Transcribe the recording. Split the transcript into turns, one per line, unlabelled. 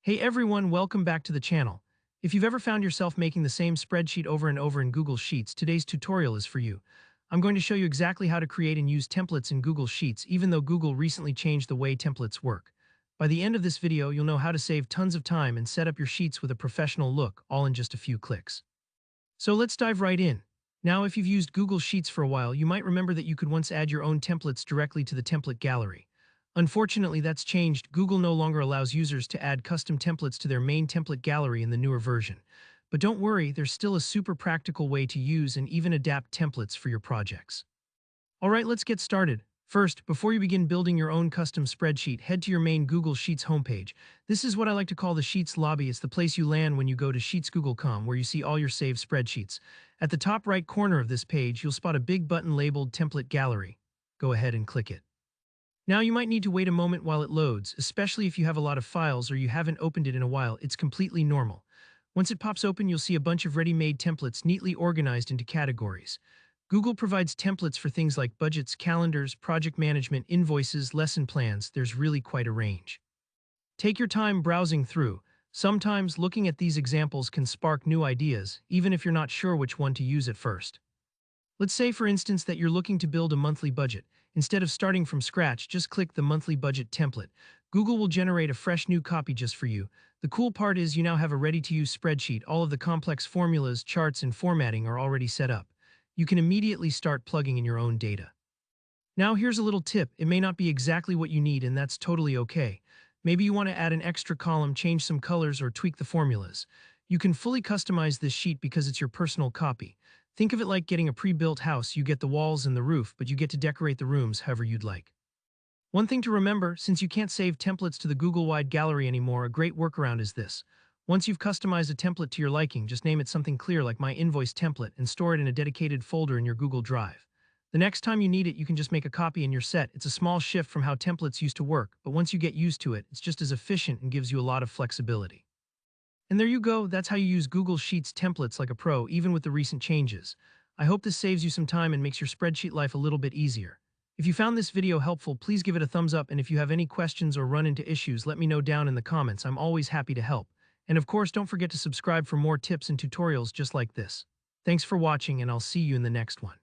Hey everyone, welcome back to the channel. If you've ever found yourself making the same spreadsheet over and over in Google Sheets, today's tutorial is for you. I'm going to show you exactly how to create and use templates in Google Sheets, even though Google recently changed the way templates work. By the end of this video, you'll know how to save tons of time and set up your sheets with a professional look, all in just a few clicks. So let's dive right in. Now, if you've used Google Sheets for a while, you might remember that you could once add your own templates directly to the template gallery. Unfortunately, that's changed. Google no longer allows users to add custom templates to their main template gallery in the newer version. But don't worry, there's still a super practical way to use and even adapt templates for your projects. Alright, let's get started. First, before you begin building your own custom spreadsheet, head to your main Google Sheets homepage. This is what I like to call the Sheets lobby. It's the place you land when you go to sheetsgoogle.com, where you see all your saved spreadsheets. At the top right corner of this page, you'll spot a big button labeled Template Gallery. Go ahead and click it. Now you might need to wait a moment while it loads, especially if you have a lot of files or you haven't opened it in a while. It's completely normal. Once it pops open, you'll see a bunch of ready-made templates neatly organized into categories. Google provides templates for things like budgets, calendars, project management, invoices, lesson plans. There's really quite a range. Take your time browsing through. Sometimes looking at these examples can spark new ideas, even if you're not sure which one to use at first. Let's say, for instance, that you're looking to build a monthly budget. Instead of starting from scratch, just click the monthly budget template. Google will generate a fresh new copy just for you. The cool part is you now have a ready-to-use spreadsheet. All of the complex formulas, charts, and formatting are already set up. You can immediately start plugging in your own data. Now here's a little tip. It may not be exactly what you need, and that's totally okay. Maybe you want to add an extra column, change some colors, or tweak the formulas. You can fully customize this sheet because it's your personal copy. Think of it like getting a pre-built house. You get the walls and the roof, but you get to decorate the rooms however you'd like. One thing to remember, since you can't save templates to the Google-wide gallery anymore, a great workaround is this. Once you've customized a template to your liking, just name it something clear like My Invoice Template and store it in a dedicated folder in your Google Drive. The next time you need it, you can just make a copy and you're set. It's a small shift from how templates used to work, but once you get used to it, it's just as efficient and gives you a lot of flexibility. And there you go, that's how you use Google Sheets templates like a pro, even with the recent changes. I hope this saves you some time and makes your spreadsheet life a little bit easier. If you found this video helpful, please give it a thumbs up, and if you have any questions or run into issues, let me know down in the comments. I'm always happy to help. And of course, don't forget to subscribe for more tips and tutorials just like this. Thanks for watching, and I'll see you in the next one.